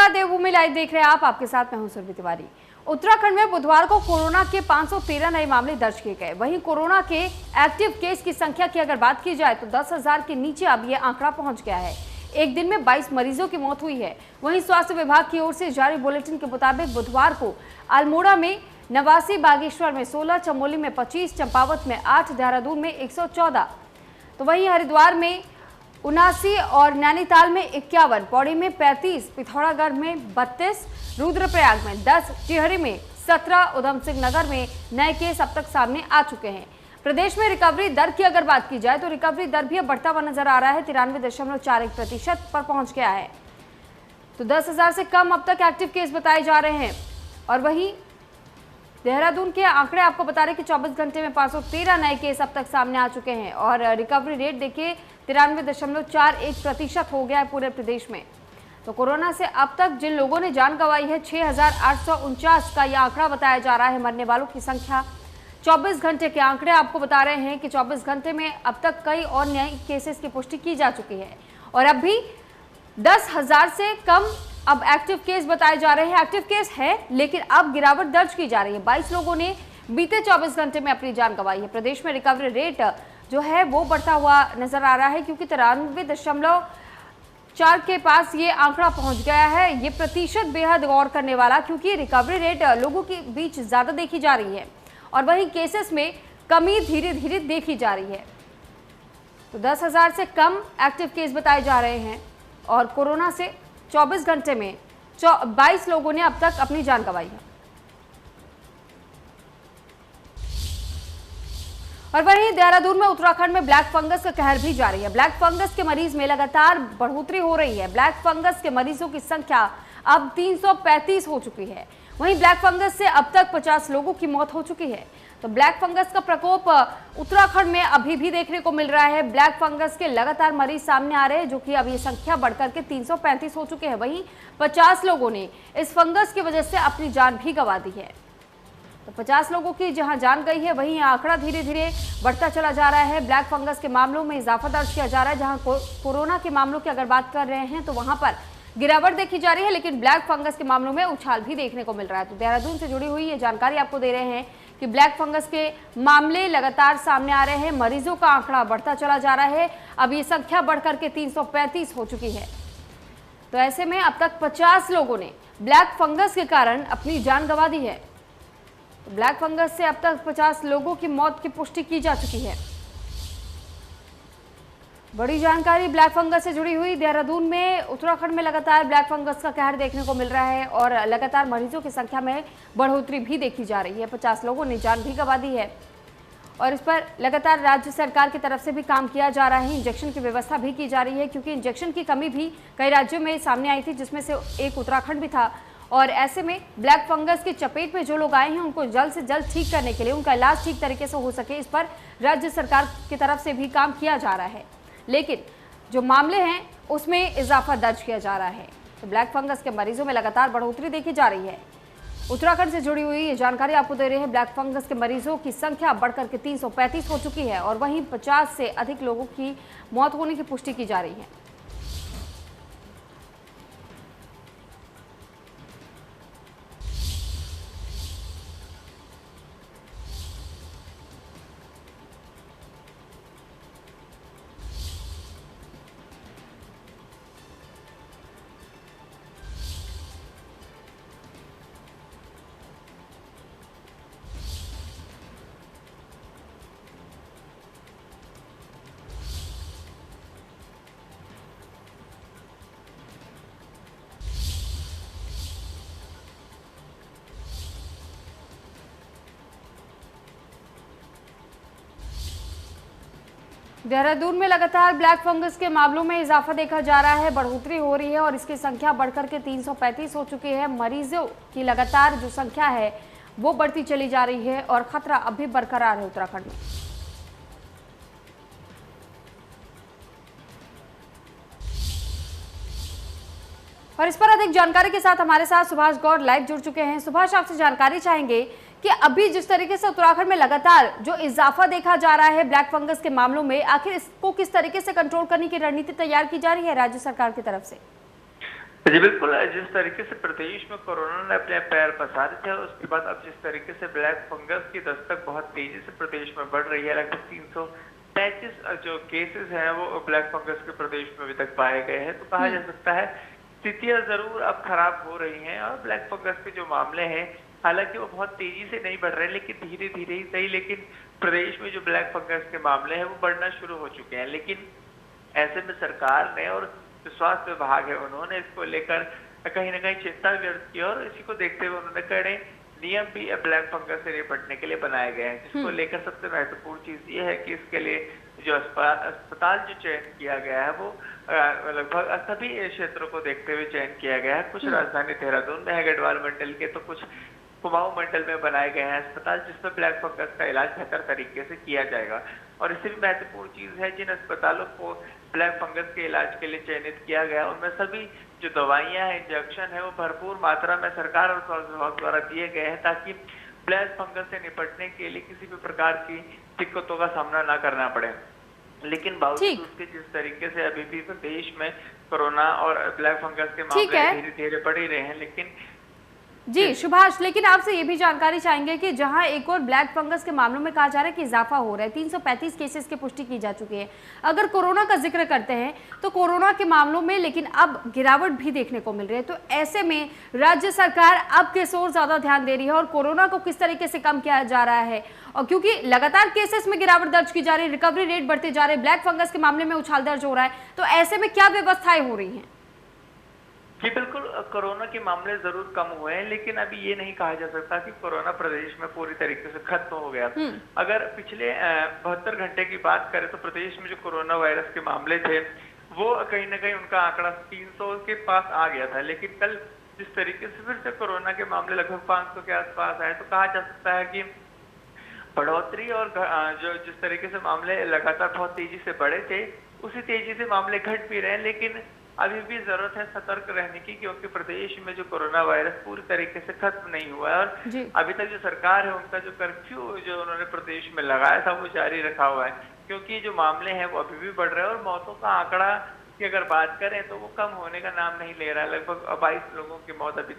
नमस्कार, देवभूमि लाइव देख रहे हैं आप। आपके साथ मैं हूं सुरभि तिवारी। उत्तराखंड में बुधवार को कोरोना के 513 नए मामले दर्ज किए गए। वहीं कोरोना के एक्टिव केस की संख्या की अगर बात की जाए तो 10,000 के नीचे अब यह आंकड़ा पहुंच गया है। एक दिन में 22 मरीजों की मौत हुई है। वहीं स्वास्थ्य विभाग की ओर से जारी बुलेटिन के मुताबिक बुधवार को अल्मोड़ा में 89, बागेश्वर में 16, चमोली में 25, चंपावत में 8, देहरादून में 114, तो वहीं हरिद्वार में 79 और नैनीताल में 51, पौड़ी में 35, पिथौरागढ़ में 32, रुद्रप्रयाग में 10, टिहरी में 17, उधमसिंह नगर में नए केस अब तक सामने आ चुके हैं। प्रदेश में रिकवरी दर की अगर बात की जाए तो रिकवरी दर भी अब बढ़ता हुआ नजर आ रहा है। 93.41% पर पहुंच गया है। तो 10,000 से कम अब तक एक्टिव केस बताए जा रहे हैं। और वहीं देहरादून के आंकड़े आपको बता रहे हैं कि 24 घंटे में 513 नए केस अब तक सामने आ चुके हैं और रिकवरी रेट देखिए 93.41% हो गया है पूरे प्रदेश में। तो कोरोना से अब तक जिन लोगों ने जान गंवाई है 6,849 का यह आंकड़ा बताया जा रहा है। मरने वालों की संख्या 24 घंटे के आंकड़े आपको बता रहे हैं कि 24 घंटे में अब तक कई और नए केसेस की पुष्टि की जा चुकी है और अब भी 10,000 से कम अब एक्टिव केस बताए जा रहे हैं। एक्टिव केस है लेकिन अब गिरावट दर्ज की जा रही है। 22 लोगों ने बीते 24 घंटे में अपनी जान गंवाई है। प्रदेश में रिकवरी रेट जो है वो बढ़ता हुआ नजर आ रहा है क्योंकि 93.4 के पास ये आंकड़ा पहुंच गया है। ये प्रतिशत बेहद गौर करने वाला क्योंकि रिकवरी रेट लोगों के बीच ज्यादा देखी जा रही है और वहीं केसेस में कमी धीरे धीरे देखी जा रही है। तो 10,000 से कम एक्टिव केस बताए जा रहे हैं और कोरोना से 24 घंटे में 22 लोगों ने अब तक अपनी जान गंवाई है। और वहीं देहरादून में उत्तराखंड में ब्लैक फंगस का कहर भी जारी है। ब्लैक फंगस के मरीज में लगातार बढ़ोतरी हो रही है। ब्लैक फंगस के मरीजों की संख्या अब 335 हो चुकी है। वहीं ब्लैक फंगस से अब तक 50 लोगों की मौत हो चुकी है। तो ब्लैक फंगस का प्रकोप उत्तराखंड में अभी भी देखने को मिल रहा है। ब्लैक फंगस के लगातार मरीज सामने आ रहे हैं जो कि अब ये संख्या बढ़कर के 335 हो चुके हैं। वहीं 50 लोगों ने इस फंगस की वजह से अपनी जान भी गंवा दी है। तो 50 लोगों की जहां जान गई है वहीं आंकड़ा धीरे धीरे बढ़ता चला जा रहा है। ब्लैक फंगस के मामलों में इजाफा दर्ज किया जा रहा है। जहां कोरोना के मामलों की अगर बात कर रहे हैं तो वहां पर गिरावट देखी जा रही है लेकिन ब्लैक फंगस के मामलों में उछाल भी देखने को मिल रहा है। तो देहरादून से जुड़ी हुई ये जानकारी आपको दे रहे हैं कि ब्लैक फंगस के मामले लगातार सामने आ रहे हैं। मरीजों का आंकड़ा बढ़ता चला जा रहा है। अब ये संख्या बढ़कर के 335 हो चुकी है। तो ऐसे में अब तक 50 लोगों ने ब्लैक फंगस के कारण अपनी जान गंवा दी है। ब्लैक फंगस से अब तक 50 लोगों की मौत की पुष्टि की जा चुकी है। बड़ी जानकारी ब्लैक फंगस से जुड़ी हुई। देहरादून में उत्तराखंड में लगातार ब्लैक फंगस का कहर देखने को मिल रहा है और लगातार मरीजों की संख्या में बढ़ोतरी भी देखी जा रही है। 50 लोगों ने जान भी गंवा दी है और इस पर लगातार राज्य सरकार की तरफ से भी काम किया जा रहा है। इंजेक्शन की व्यवस्था भी की जा रही है क्योंकि इंजेक्शन की कमी भी कई राज्यों में सामने आई थी जिसमें से एक उत्तराखंड भी था। और ऐसे में ब्लैक फंगस की चपेट में जो लोग आए हैं उनको जल्द से जल्द ठीक करने के लिए उनका इलाज ठीक तरीके से हो सके, इस पर राज्य सरकार की तरफ से भी काम किया जा रहा है। लेकिन जो मामले हैं उसमें इजाफा दर्ज किया जा रहा है। तो ब्लैक फंगस के मरीजों में लगातार बढ़ोतरी देखी जा रही है। उत्तराखंड से जुड़ी हुई ये जानकारी आपको दे रहे हैं। ब्लैक फंगस के मरीजों की संख्या बढ़कर के 335 हो चुकी है और वहीं 50 से अधिक लोगों की मौत होने की पुष्टि की जा रही है। देहरादून में लगातार ब्लैक फंगस के मामलों में इजाफा देखा जा रहा है। बढ़ोतरी हो रही है और इसकी संख्या बढ़कर के 335 हो चुकी है। मरीजों की लगातार जो संख्या है वो बढ़ती चली जा रही है और खतरा अभी बरकरार है उत्तराखंड में। और इस पर अधिक जानकारी के साथ हमारे साथ सुभाष गौर लाइव जुड़ चुके हैं। सुभाष, आपसे जानकारी चाहेंगे कि अभी जिस तरीके से उत्तराखंड में लगातार जो इजाफा देखा जा रहा है ब्लैक फंगस के मामलों में, आखिर इसको किस तरीके से कंट्रोल करने की रणनीति तैयार की जा रही है राज्य सरकार की तरफ से? जी बिल्कुल, जिस तरीके से प्रदेश में कोरोना ने अपने पैर पसारे थे, उसके बाद अब जिस तरीके से ब्लैक फंगस की दस्तक बहुत तेजी से प्रदेश में बढ़ रही है, लगभग 335 जो केसेस हैं वो ब्लैक फंगस के प्रदेश में अभी तक पाए गए हैं। तो कहा जा सकता है स्थितियां जरूर अब खराब हो रही हैं और ब्लैक फंगस के जो मामले हैं, हालांकि वो बहुत तेजी से नहीं बढ़ रहे, लेकिन धीरे धीरे ही सही, लेकिन प्रदेश में जो ब्लैक फंगस के मामले हैं वो बढ़ना शुरू हो चुके हैं। लेकिन ऐसे में सरकार ने और जो स्वास्थ्य विभाग है उन्होंने इसको लेकर कहीं ना कहीं चिंता व्यक्त की और इसी को देखते हुए उन्होंने कड़े नियम भी ब्लैक फंगस से निपटने के लिए बनाए गए हैं, जिसको लेकर सबसे महत्वपूर्ण चीज ये है कि इसके लिए जो अस्पताल जो चयन किया गया है वो लगभग सभी क्षेत्रों को देखते हुए चयन किया गया है। कुछ राजधानी देहरादून में है गढ़वाल मंडल के, तो कुछ कुमाऊं मंडल में बनाए गए हैं अस्पताल, जिसमें ब्लैक फंगस का इलाज बेहतर तरीके से किया जाएगा। और इससे भी महत्वपूर्ण चीज है, जिन अस्पतालों को ब्लैक फंगस के इलाज के लिए चयनित किया गया उनमें सभी जो दवाइयां हैं, इंजेक्शन है, वो भरपूर मात्रा में सरकार और स्वास्थ्य विभाग द्वारा दिए गए हैं, ताकि ब्लैक फंगस से निपटने के लिए किसी भी प्रकार की दिक्कतों का सामना ना करना पड़े। लेकिन बावजूद उसके जिस तरीके से अभी भी प्रदेश में कोरोना और ब्लैक फंगस के मामले धीरे धीरे बढ़ ही रहे हैं, लेकिन जी सुभाष, लेकिन आपसे ये भी जानकारी चाहेंगे कि जहां एक और ब्लैक फंगस के मामलों में कहा जा रहा है कि इजाफा हो रहा है, 335 केसेस की पुष्टि की जा चुकी है। अगर कोरोना का जिक्र करते हैं तो कोरोना के मामलों में लेकिन अब गिरावट भी देखने को मिल रही है, तो ऐसे में राज्य सरकार अब किस ओर ज्यादा ध्यान दे रही है और कोरोना को किस तरीके से कम किया जा रहा है? और क्योंकि लगातार केसेस में गिरावट दर्ज की जा रही है, रिकवरी रेट बढ़ते जा रहे हैं, ब्लैक फंगस के मामले में उछाल दर्ज हो रहा है, तो ऐसे में क्या व्यवस्थाएं हो रही हैं? जी बिल्कुल, कोरोना के मामले जरूर कम हुए हैं, लेकिन अभी ये नहीं कहा जा सकता कि कोरोना प्रदेश में पूरी तरीके से खत्म हो गया। अगर पिछले 72 घंटे की बात करें तो प्रदेश में जो कोरोना वायरस के मामले थे वो कहीं ना कहीं उनका आंकड़ा 300 के पास आ गया था, लेकिन कल जिस तरीके से फिर से कोरोना के मामले लगभग 500 के आसपास आए, तो कहा जा सकता है कि बढ़ोतरी और जो जिस तरीके से मामले लगातार बहुत तेजी से बढ़े थे, उसी तेजी से मामले घट भी रहे हैं। लेकिन अभी भी जरूरत है सतर्क रहने की, क्योंकि प्रदेश में जो कोरोना वायरस पूरी तरीके से खत्म नहीं हुआ है और अभी तक जो सरकार है उनका जो कर्फ्यू जो उन्होंने प्रदेश में लगाया था वो जारी रखा हुआ है, क्योंकि जो मामले हैं वो अभी भी बढ़ रहे हैं और मौतों का आंकड़ा की अगर बात करें तो वो कम होने का नाम नहीं ले रहा है। लगभग 22 लोगों की मौत अभी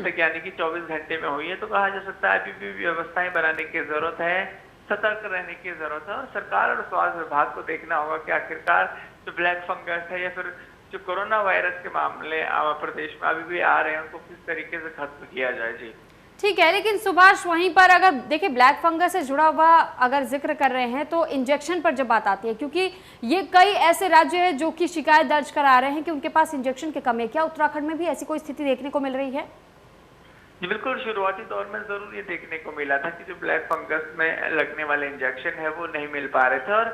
तक यानी कि 24 घंटे में हुई है। तो कहा जा सकता है अभी भी व्यवस्थाएं बनाने की जरूरत है, सतर्क रहने की जरूरत है और सरकार और स्वास्थ्य विभाग को देखना होगा कि आखिरकार जो ब्लैक फंगस है या फिर जो कोरोना वायरस के मामले प्रदेश में अभी भी आ रहे हैं उनको किस तरीके से खत्म किया जाए। जी ठीक है, लेकिन सुभाष वहीं पर अगर देखिए ब्लैक फंगस से जुड़ा हुआ अगर जिक्र कर रहे हैं तो इंजेक्शन पर जब बात आती है, क्योंकि ये कई ऐसे राज्य हैं जो कि शिकायत दर्ज करा रहे हैं कि उनके पास इंजेक्शन की कमी है, क्या उत्तराखंड में भी ऐसी कोई स्थिति देखने को मिल रही है? जी बिल्कुल, शुरुआती दौर में जरूर ये देखने को मिला था कि जो ब्लैक फंगस में लगने वाले इंजेक्शन है वो नहीं मिल पा रहे थे और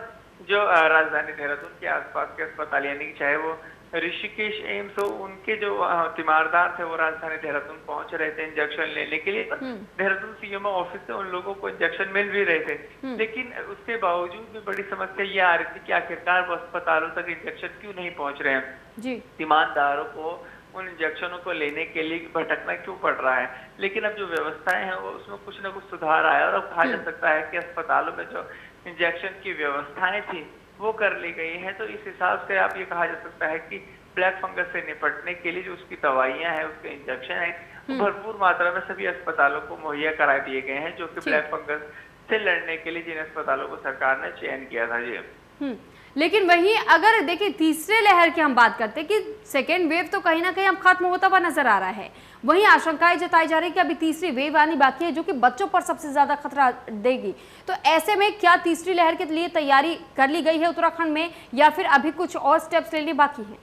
जो राजधानी देहरादून के आसपास के अस्पताल यानी चाहे वो ऋषिकेश एम्स हो, उनके जो तीमारदार थे वो राजधानी देहरादून पहुंच रहे थे इंजेक्शन लेने के लिए। देहरादून सीएमओ ऑफिस से उन लोगों को इंजेक्शन मिल भी रहे थे, लेकिन उसके बावजूद भी बड़ी समस्या ये आ रही थी कि आखिरकार वो अस्पतालों तक इंजेक्शन क्यों नहीं पहुंच रहे हैं, तीमारदारों को उन इंजेक्शनों को लेने के लिए भटकना क्यों पड़ रहा है। लेकिन अब जो व्यवस्थाएं हैं वो उसमें कुछ ना कुछ सुधार आया और अब कहा जा सकता है कि अस्पतालों में जो इंजेक्शन की व्यवस्थाएं थी वो कर ली गई है। तो इस हिसाब से आप ये कहा जा सकता है कि ब्लैक फंगस से निपटने के लिए जो उसकी दवाइयां हैं, उसके इंजेक्शन है, भरपूर मात्रा में सभी अस्पतालों को मुहैया करा दिए गए हैं, जो कि ब्लैक फंगस से लड़ने के लिए जिन अस्पतालों को सरकार ने चयन किया था। जी लेकिन वहीं अगर देखिए तीसरे लहर की हम बात करते हैं कि सेकेंड वेव तो कहीं ना कहीं अब खत्म होता हुआ नजर आ रहा है, वहीं आशंकाएं जताई जा रही है कि अभी तीसरी वेव आनी बाकी है जो कि बच्चों पर सबसे ज्यादा खतरा देगी। तो ऐसे में क्या तीसरी लहर के लिए तैयारी कर ली गई है उत्तराखंड में या फिर अभी कुछ और स्टेप्स लेने बाकी हैं?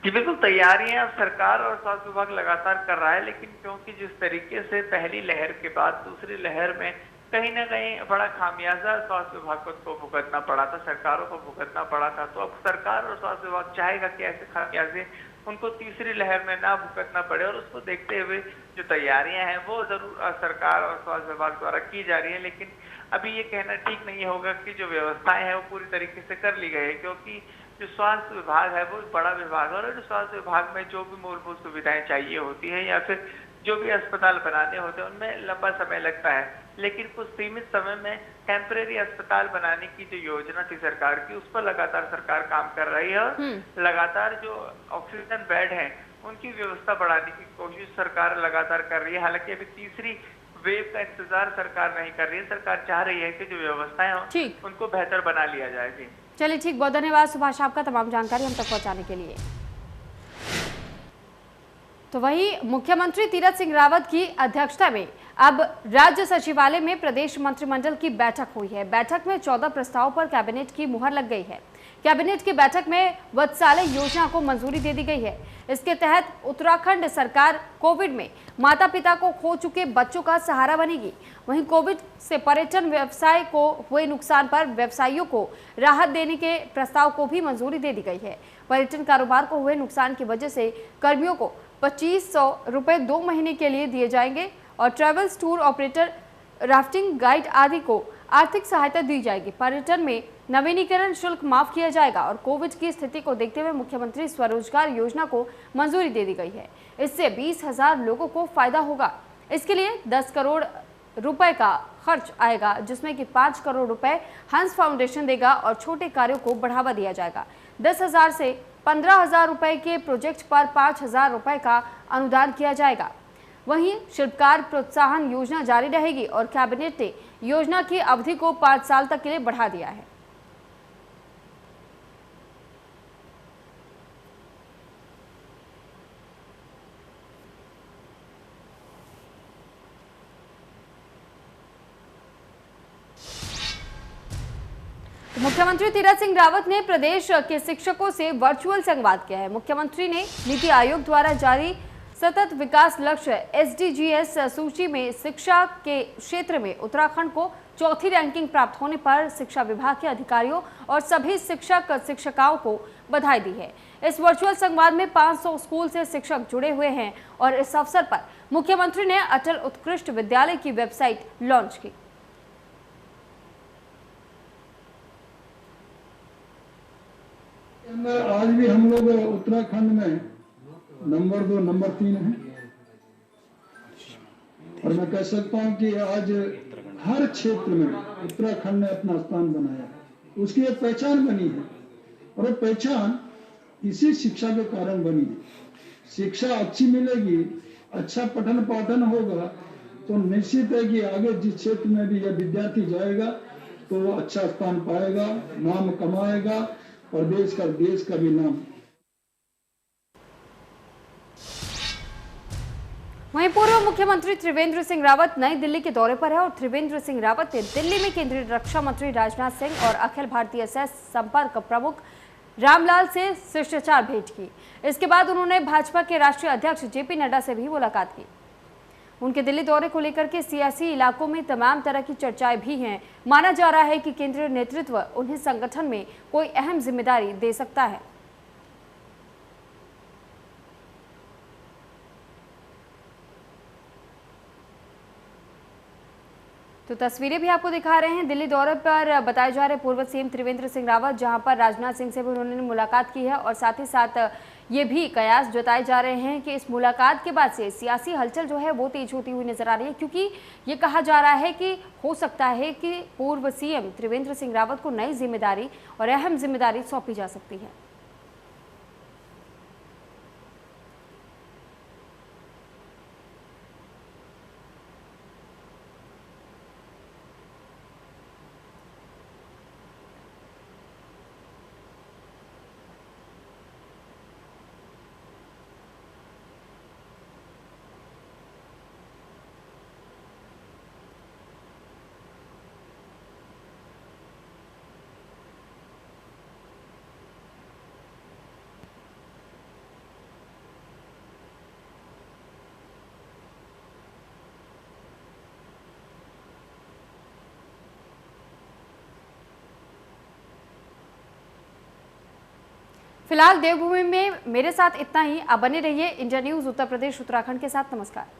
जी बिल्कुल, तैयारियां सरकार और स्वास्थ्य विभाग लगातार कर रहा है, लेकिन क्योंकि जिस तरीके से पहली लहर के बाद दूसरी लहर में कहीं ना कहीं बड़ा खामियाजा स्वास्थ्य विभाग को भुगतना पड़ा था, सरकारों को भुगतना पड़ा था, तो अब सरकार और स्वास्थ्य विभाग चाहेगा कि ऐसे खामियाजे उनको तीसरी लहर में ना भुगतना पड़े और उसको देखते हुए जो तैयारियां हैं वो जरूर सरकार और स्वास्थ्य विभाग द्वारा की जा रही है। लेकिन अभी ये कहना ठीक नहीं होगा कि जो व्यवस्थाएं हैं वो पूरी तरीके से कर ली गई है, क्योंकि जो स्वास्थ्य विभाग है वो बड़ा विभाग है और जो स्वास्थ्य विभाग में जो भी मूलभूत सुविधाएं चाहिए होती है या फिर जो भी अस्पताल बनाने होते हैं उनमें लंबा समय लगता है, लेकिन कुछ सीमित समय में टेम्परेरी अस्पताल बनाने की जो योजना थी सरकार की, उस पर लगातार सरकार काम कर रही है और लगातार जो ऑक्सीजन बेड है उनकी व्यवस्था बढ़ाने की कोशिश सरकार लगातार कर रही है। हालांकि अभी तीसरी वेव का इंतजार सरकार नहीं कर रही है, सरकार चाह रही है कि जो व्यवस्थाएं हों उनको बेहतर बना लिया जाए। जी चलिए ठीक, बहुत धन्यवाद सुभाष आपका तमाम जानकारी हम तक पहुंचाने के लिए। तो वहीं मुख्यमंत्री तीरथ सिंह रावत की अध्यक्षता में अब राज्य सचिवालय में प्रदेश मंत्रिमंडल की बैठक हुई है। बैठक में 14 प्रस्तावों पर कैबिनेट की मुहर लग गई है। कैबिनेट की बैठक में वत्सालय योजना को मंजूरी दे दी गई है। इसके तहत उत्तराखंड सरकार कोविड में माता पिता को खो चुके बच्चों का सहारा बनेगी। वहीं कोविड से पर्यटन व्यवसाय को हुए नुकसान पर व्यवसायियों को राहत देने के प्रस्ताव को भी मंजूरी दे दी गई है। पर्यटन कारोबार को हुए नुकसान की वजह से कर्मियों को 2500 रुपए 2 महीने के लिए दिए जाएंगे और travels tour operator, rafting guide आदि को आर्थिक सहायता दी जाएगी। पर्यटन में नवीनीकरण शुल्क माफ किया जाएगा और कोविड की स्थिति को देखते हुए मुख्यमंत्री स्वरोजगार योजना को मंजूरी दे दी गई है। इससे 20,000 लोगों को फायदा होगा। इसके लिए 10 करोड़ रुपए का खर्च आएगा, जिसमें कि 5 करोड़ रुपए हंस फाउंडेशन देगा और छोटे कार्यों को बढ़ावा दिया जाएगा। 10,000 से 15,000 रुपए के प्रोजेक्ट पर 5,000 रुपए का अनुदान किया जाएगा। वहीं शिल्पकार प्रोत्साहन योजना जारी रहेगी और कैबिनेट ने योजना की अवधि को 5 साल तक के लिए बढ़ा दिया है। मुख्यमंत्री तीरथ सिंह रावत ने प्रदेश के शिक्षकों से वर्चुअल संवाद किया है। मुख्यमंत्री ने नीति आयोग द्वारा जारी सतत विकास लक्ष्य SDGs सूची में शिक्षा के क्षेत्र में उत्तराखंड को चौथी रैंकिंग प्राप्त होने पर शिक्षा विभाग के अधिकारियों और सभी शिक्षक शिक्षिकाओं को बधाई दी है। इस वर्चुअल संवाद में 500 स्कूल से शिक्षक जुड़े हुए हैं और इस अवसर पर मुख्यमंत्री ने अटल उत्कृष्ट विद्यालय की वेबसाइट लॉन्च की। आज भी हम लोग उत्तराखंड में नंबर 2, नंबर 3 है और मैं कह सकता हूं कि आज हर क्षेत्र में उत्तराखंड ने अपना स्थान बनाया है। उसकी एक पहचान बनी है और वो पहचान इसी शिक्षा के कारण बनी है। शिक्षा अच्छी मिलेगी, अच्छा पठन पाठन होगा तो निश्चित है कि आगे जिस क्षेत्र में भी यह विद्यार्थी जाएगा तो वो अच्छा स्थान पाएगा, नाम कमाएगा और देश का भी नाम। वहीं पूर्व मुख्यमंत्री त्रिवेंद्र सिंह रावत नई दिल्ली के दौरे पर है और त्रिवेंद्र सिंह रावत ने दिल्ली में केंद्रीय रक्षा मंत्री राजनाथ सिंह और अखिल भारतीय सह संपर्क प्रमुख रामलाल से शिष्टाचार भेंट की। इसके बाद उन्होंने भाजपा के राष्ट्रीय अध्यक्ष JP नड्डा से भी मुलाकात की। उनके दिल्ली दौरे को लेकर के सियासी इलाकों में तमाम तरह की चर्चाएं भी हैं। माना जा रहा है कि केंद्रीय नेतृत्व उन्हें संगठन में कोई अहम जिम्मेदारी दे सकता है। तो तस्वीरें भी आपको दिखा रहे हैं दिल्ली दौरे पर बताए जा रहे पूर्व सीएम त्रिवेंद्र सिंह रावत, जहां पर राजनाथ सिंह से भी उन्होंने मुलाकात की है और साथ ही साथ ये भी कयास जताए जा रहे हैं कि इस मुलाकात के बाद से सियासी हलचल जो है वो तेज होती हुई नजर आ रही है, क्योंकि ये कहा जा रहा है कि हो सकता है कि पूर्व सीएम त्रिवेंद्र सिंह रावत को नई जिम्मेदारी और अहम जिम्मेदारी सौंपी जा सकती है। फिलहाल देवभूमि में मेरे साथ इतना ही। आप बने रहिए इंडिया न्यूज उत्तर प्रदेश उत्तराखंड के साथ। नमस्कार।